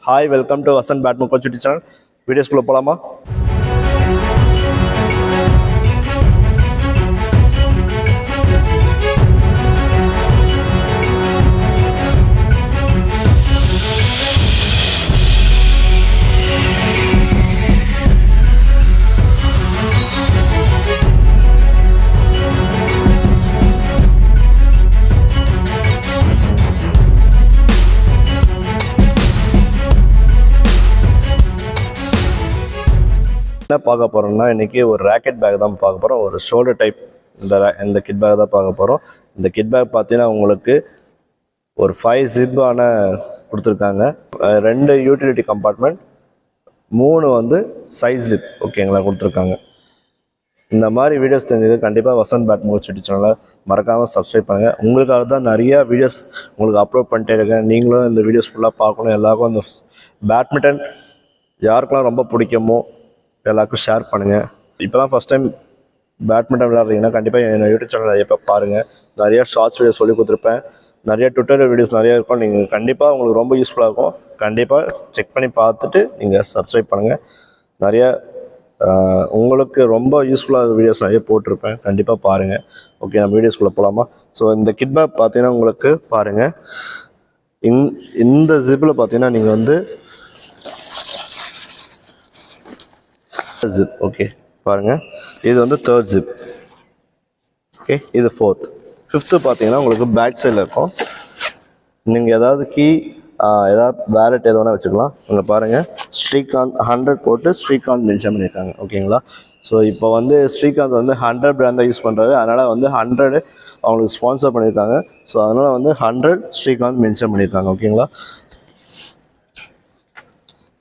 Hi, welcome to Vasanth badminton coach YouTube channel. வீடியோஸ்குள்ளே போகலாமா? என்ன பார்க்க போகிறோம்னா, இன்றைக்கி ஒரு ராக்கெட் பேக் தான் பார்க்க போகிறோம். ஒரு ஷோல்டர் டைப் இந்த கிட் பேக் தான் பார்க்க போகிறோம். இந்த கிட் பேக் பார்த்தீங்கன்னா உங்களுக்கு ஒரு 5 ஜிப்பான கொடுத்துருக்காங்க. 2 யூட்டிலிட்டி கம்பார்ட்மெண்ட், 3 வந்து சைஸ் ஜிப் ஓகேங்களா கொடுத்துருக்காங்க. இந்த மாதிரி வீடியோஸ் தெரிஞ்சது கண்டிப்பாக வசந்த் பேட்மிண்டன் கோச் யூடியூப் சேனலை மறக்காமல் சப்ஸ்கிரைப் பண்ணுங்கள். உங்களுக்காக தான் நிறையா வீடியோஸ் உங்களுக்கு அப்லோட் பண்ணிட்டே இருக்கேன். நீங்களும் இந்த வீடியோஸ் ஃபுல்லாக பார்க்கணும். எல்லாருக்கும் இந்த பேட்மிண்டன் யாருக்கெல்லாம் ரொம்ப பிடிக்குமோ எல்லாருக்கும் ஷேர் பண்ணுங்கள். இப்போ தான் ஃபஸ்ட் டைம் பேட்மிண்டன் விளையாடுறீங்கன்னா கண்டிப்பாக என்னோட யூடியூப் சேனல் நிறைய பேர் பாருங்கள். நிறையா ஷார்ட்ஸ் வீடியோஸ் சொல்லி கொடுத்துருப்பேன். நிறைய ட்விட்டர் வீடியோஸ் நிறையா இருக்கும். நீங்கள் கண்டிப்பாக உங்களுக்கு ரொம்ப யூஸ்ஃபுல்லாக இருக்கும். கண்டிப்பாக செக் பண்ணி பார்த்துட்டு நீங்கள் சப்ஸ்கிரைப் பண்ணுங்கள். நிறைய உங்களுக்கு ரொம்ப யூஸ்ஃபுல்லாக வீடியோஸ் நிறைய போட்டிருப்பேன். கண்டிப்பாக பாருங்கள். ஓகே, நம்ம வீடியோஸ்குள்ளே போகலாமா? ஸோ இந்த கிட் பேக் பார்த்தீங்கன்னா உங்களுக்கு பாருங்கள், இந்த ஜிப்பில் பார்த்தீங்கன்னா நீங்கள் வந்து ஜிப் ஓகே பாருங்கள், இது வந்து 3rd ஜிப். ஓகே, இது 4th. 5th பார்த்தீங்கன்னா உங்களுக்கு பேக் சைடில் இருக்கும். நீங்கள் ஏதாவது கீ ஏதாவது வேலட் எது வேணால் வச்சுக்கலாம். இங்கே பாருங்கள், ஸ்ரீகாந்த் 100 போட்டு ஸ்ரீகாந்த் மென்ஷன் பண்ணியிருக்காங்க ஓகேங்களா. ஸோ இப்போ வந்து ஸ்ரீகாந்த் வந்து 100 பிராண்ட் தான் யூஸ் பண்ணுறாரு. அதனால் வந்து 100 அவங்களுக்கு ஸ்பான்சர் பண்ணியிருக்காங்க. ஸோ அதனால் வந்து 100 ஸ்ரீகாந்த் மென்ஷன் பண்ணியிருக்காங்க ஓகேங்களா.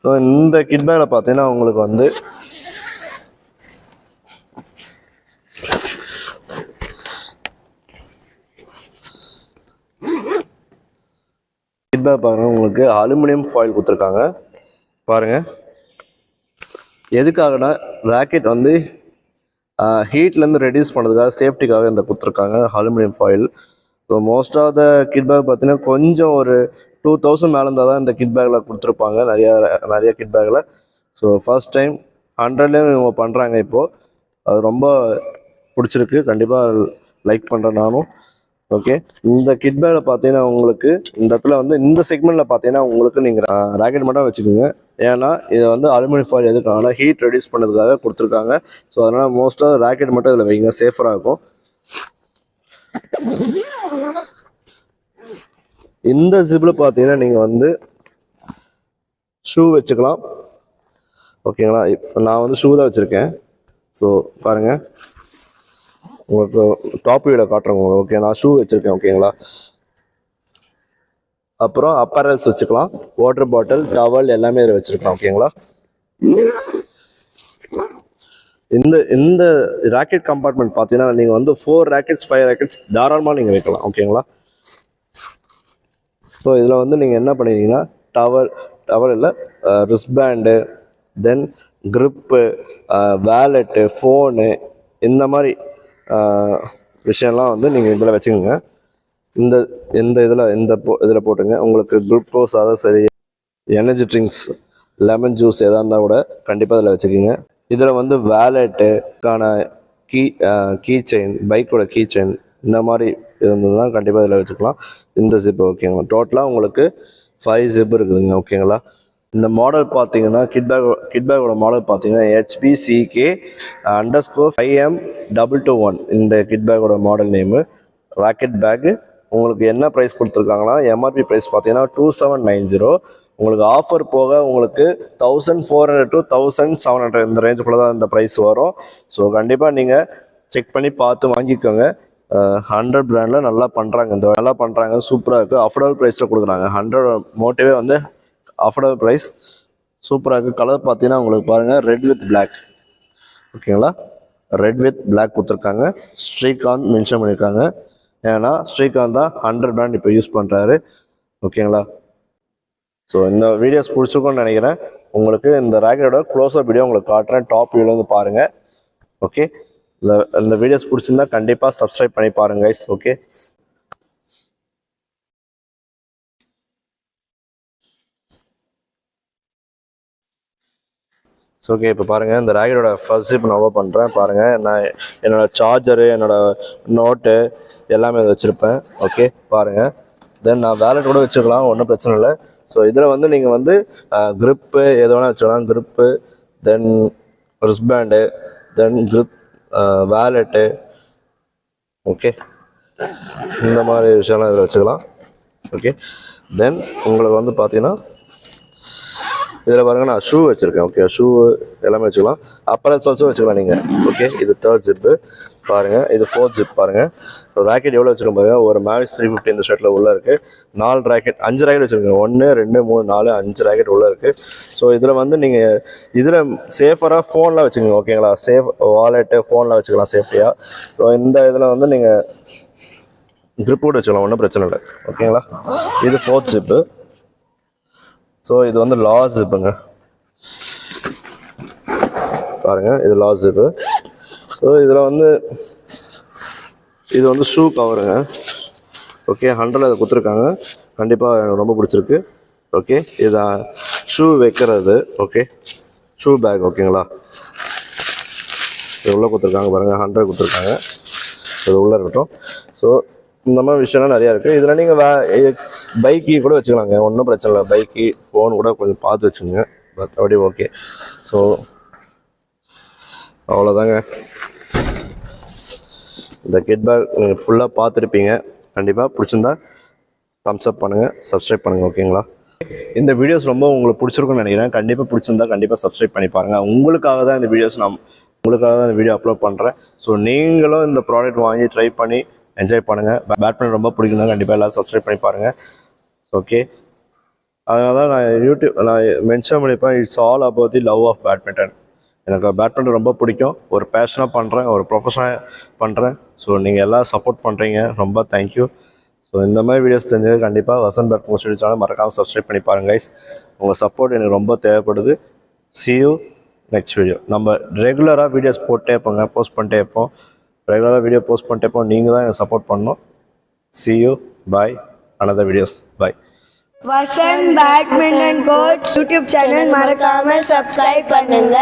ஸோ இந்த கிட் பேக்கில் பார்த்தீங்கன்னா உங்களுக்கு வந்து பாருங்கள், உங்களுக்கு அலுமினியம் ஃபாயில் கொடுத்துருக்காங்க. பாருங்கள், எதுக்காகனா ராக்கெட் வந்து ஹீட்லேருந்து ரெடியூஸ் பண்ணுறதுக்காக சேஃப்டிக்காக இந்த கொடுத்துருக்காங்க aluminium foil. So most of the kit bag பார்த்தீங்கன்னா கொஞ்சம் ஒரு 2000 மேலே இருந்தால் தான் இந்த கிட் பேக்கில் கொடுத்துருப்பாங்க நிறைய கிட் பேக்கில். ஸோ ஃபர்ஸ்ட் டைம் 100லேயும் இவங்க பண்ணுறாங்க. இப்போது அது ரொம்ப பிடிச்சிருக்கு. கண்டிப்பாக லைக் பண்ணுறேன் நானும். ஓகே, இந்த கிட் பேக்கில் பார்த்தீங்கன்னா உங்களுக்கு இந்த இடத்துல வந்து இந்த செக்மெண்ட்டில் பார்த்தீங்கன்னா உங்களுக்கு நீங்கள் ராக்கெட் மட்டும் வச்சுக்கோங்க. ஏன்னா இதை வந்து அலுமினியம் ஃபாயில் எதுக்காகனா ஹீட் ரெடியூஸ் பண்ணுறதுக்காக கொடுத்துருக்காங்க. ஸோ அதனால் மோஸ்ட்டாக ராக்கெட் மட்டும் இதில் வைங்க, சேஃபராக இருக்கும். இந்த ஜிப்பில் பார்த்தீங்கன்னா நீங்கள் வந்து ஷூ வச்சுக்கலாம் ஓகேங்களா. இப்போ நான் வந்து ஷூ தான் வச்சுருக்கேன். ஸோ பாருங்கள், உங்களுக்கு டாப் வியூவில் காட்டுறேன் உங்களுக்கு. ஓகே, நான் ஷூ வச்சுருக்கேன் ஓகேங்களா. அப்புறம் அப்பரல்ஸ் வச்சுக்கலாம், வாட்டர் பாட்டில், டவல் எல்லாமே இதில் வச்சுருக்கலாம் ஓகேங்களா. இந்த ராக்கெட் கம்பார்ட்மெண்ட் பார்த்தீங்கன்னா நீங்கள் வந்து 4 ராக்கெட்ஸ் 5 ராக்கெட்ஸ் தாராளமாக நீங்கள் வைக்கலாம் ஓகேங்களா. ஸோ இதில் வந்து நீங்கள் என்ன பண்ணிங்கன்னா டவல் இல்லை, ரிஸ்பேண்டு, தென் க்ரிப்பு, வேலெட்டு, ஃபோனு, இந்த மாதிரி விஷயம்லாம் வந்து நீங்கள் இதில் வச்சுக்கோங்க. இதில் போட்டுங்க. உங்களுக்கு குளுக்கோஸ் அதாவது சரி, எனர்ஜி ட்ரிங்க்ஸ், லெமன் ஜூஸ் எதாக இருந்தால் கூட கண்டிப்பாக இதில் வச்சுக்கோங்க. இதில் வந்து வேலெட்டுக்கான கீ செயின், பைக்கோட கீ செயின் இந்த மாதிரி இருந்ததுன்னா கண்டிப்பாக இதில் வச்சுக்கலாம். இந்த ஜிப்பு ஓகேங்களா. டோட்டலாக உங்களுக்கு 5 ஜிப் இருக்குதுங்க ஓகேங்களா. இந்த மாடல் பார்த்தீங்கன்னா கிட் பேக்கோட மாடல் பார்த்தீங்கன்னா HBCK_5M221 இந்த கிட் பேக்கோட மாடல் நேமு. ராக்கெட் பேக்கு உங்களுக்கு என்ன ப்ரைஸ் கொடுத்துருக்காங்கன்னா எம்ஆர்பி ப்ரைஸ் பார்த்தீங்கன்னா 2790. உங்களுக்கு ஆஃபர் போக உங்களுக்கு 1400 to 1700 இந்த ரேஞ்சுக்குள்ளே தான் இந்த ப்ரைஸ் வரும். ஸோ கண்டிப்பாக நீங்கள் செக் பண்ணி பார்த்து வாங்கிக்கோங்க. 100 பிராண்டில் நல்லா பண்ணுறாங்க, சூப்பராக இருக்குது, அஃபோர்டபுள் ப்ரைஸில் கொடுக்குறாங்க. 100 மோட்டிவே வந்து அஃபோர்டபுள் ப்ரைஸ், சூப்பராக இருக்குது. கலர் பார்த்தீங்கன்னா உங்களுக்கு பாருங்கள், ரெட் வித் பிளாக் ஓகேங்களா. ரெட் வித் பிளாக் கொடுத்துருக்காங்க. ஸ்ரீகாந்த் மென்ஷன் பண்ணியிருக்காங்க. ஏன்னா ஸ்ரீகாந்த் தான் 100 பிராண்ட் இப்போ யூஸ் பண்ணுறாரு ஓகேங்களா. ஸோ இந்த வீடியோஸ் பிடிச்சிருக்கும்னு நினைக்கிறேன். உங்களுக்கு இந்த ராக்கெட்டோட க்ளோஸ்அப் வீடியோ உங்களுக்கு காட்டுறேன், டாப் வியூவில் வந்து பாருங்கள். ஓகே, இந்த வீடியோஸ் பிடிச்சிருந்தா கண்டிப்பாக சப்ஸ்கிரைப் பண்ணி பாருங்கள் கைஸ். ஓகே. ஸோ ஓகே இப்போ பாருங்கள் இந்த ராக்கெட்டோட ஃபர்ஸ்ட் ஜிப் நான் ஓப்பன் பண்ணுறேன். பாருங்கள் நான் என்னோடய சார்ஜரு என்னோடய நோட்டு எல்லாமே வச்சுருப்பேன். ஓகே பாருங்கள். தென் நான் வேலட் கூட வச்சுக்கலாம், ஒன்றும் பிரச்சனை இல்லை. ஸோ இதில் வந்து நீங்கள் வந்து க்ரிப்பு எது வேணால் வச்சுக்கலாம். க்ரிப்பு, தென் ரிஸ்பேண்டு, தென் க்ரிப், வேலெட்டு, ஓகே இந்த மாதிரி விஷயம்லாம் இதில் வச்சுக்கலாம். ஓகே தென் உங்களுக்கு வந்து பார்த்தீங்கன்னா இதில் பாருங்கள் நான் ஷூ வச்சுருக்கேன். ஓகே ஷூ எல்லாமே வச்சுக்கலாம். அப்புறம் சொல்ஸும் வச்சுக்கலாம் நீங்கள். ஓகே இது 3rd ஜிப்பு பாருங்கள். இது 4th ஜிப் பாருங்கள். ராக்கெட் எவ்வளோ வச்சுருக்கோம் பாருங்கள். ஒரு மேவிஸ் 350 இந்த ஷர்ட்டில் உள்ளே இருக்குது. 5 ராக்கெட் வச்சுருக்கேன். 1 2 3 4 5 ராக்கெட் உள்ளே இருக்குது. ஸோ இதில் வந்து நீங்கள் இதில் சேஃபராக ஃபோன்லாம் வச்சுக்கோங்க. ஓகேங்களா, சேஃப் வாலெட்டு ஃபோன்லாம் வச்சுக்கலாம் சேஃப்டியாக. ஸோ இந்த இதில் வந்து நீங்கள் க்ரிப் கூட வச்சுக்கலாம், ஒன்றும் பிரச்சனை இல்லை. ஓகேங்களா, இது 4th ஜிப்பு. ஸோ இது வந்து லாஸ் ஜிப்புங்க பாருங்கள். இது லாஸ் ஜிப்பு. ஸோ இதில் வந்து இது வந்து ஷூ கவருங்க. ஓகே 100 இதை கொடுத்துருக்காங்க. கண்டிப்பாக எனக்கு ரொம்ப பிடிச்சிருக்கு. ஓகே இது ஷூ வைக்கிறது. Okay shoe bag. ஓகேங்களா, இது உள்ளே கொடுத்துருக்காங்க பாருங்கள். 100 கொடுத்துருக்காங்க. இது உள்ளே இருக்கட்டும். ஸோ இந்த மாதிரி விஷயம்லாம் நிறையா இருக்குது. இதில் நீங்கள் பைக்கி கூட வச்சுக்கலாங்க, ஒன்றும் பிரச்சனை இல்லை. பைக்கி ஃபோன் கூட கொஞ்சம் பார்த்து வச்சுங்க, மற்றபடி ஓகே. ஸோ அவ்வளோதாங்க. இந்த கிட் பேக் நீங்கள் ஃபுல்லாக பார்த்துருப்பீங்க. கண்டிப்பாக பிடிச்சிருந்தா தம்ஸ் அப் பண்ணுங்கள், சப்ஸ்கிரைப் பண்ணுங்கள். ஓகேங்களா, இந்த வீடியோஸ் ரொம்ப உங்களுக்கு பிடிச்சிருக்குன்னு நினைக்கிறேன். கண்டிப்பாக பிடிச்சிருந்தா கண்டிப்பாக சப்ஸ்கிரைப் பண்ணி பாருங்கள். உங்களுக்காக தான் இந்த வீடியோஸ் உங்களுக்காக தான் இந்த வீடியோ அப்லோட் பண்ணுறேன். ஸோ நீங்களும் இந்த ப்ராடக்ட் வாங்கி ட்ரை பண்ணி என்ஜாய் பண்ணுங்கள். பேட்மிண்டன் ரொம்ப பிடிக்கும்னா கண்டிப்பாக எல்லோரும் சப்ஸ்கிரைப் பண்ணி பாருங்கள். ஓகே, அதனால தான் நான் மென்ஷன் பண்ணிப்பேன். It's all about the love of badminton. எனக்கு பேட்மிண்டன் ரொம்ப பிடிக்கும். ஒரு பேஷனாக பண்ணுறேன், ஒரு ப்ரொஃபஷனாக பண்ணுறேன். ஸோ நீங்கள் எல்லாம் சப்போர்ட் பண்ணுறீங்க, ரொம்ப தேங்க்யூ. ஸோ இந்த மாதிரி வீடியோஸ் தெரிஞ்சது கண்டிப்பாக வசந்த் பேட்மிண்டன் ஸ்டுடியோ சேனல் மறக்காமல் சப்ஸ்கிரைப் பண்ணி பாருங்கள் கைஸ். உங்கள் சப்போர்ட் எனக்கு ரொம்ப தேவைப்படுது. see you next video. நம்ம ரெகுலராக வீடியோஸ் போஸ்ட் பண்ணிட்டே இருப்போம். ரெகுலராக வீடியோ போஸ்ட் பண்ணிட்டே இருப்போம். நீங்கள் தான் எனக்கு சப்போர்ட் பண்ணணும். see you, bye, another videos, bye. Vasanth badminton coach YouTube channel மறக்காம சப்ஸ்கிரைப் பண்ணுங்க.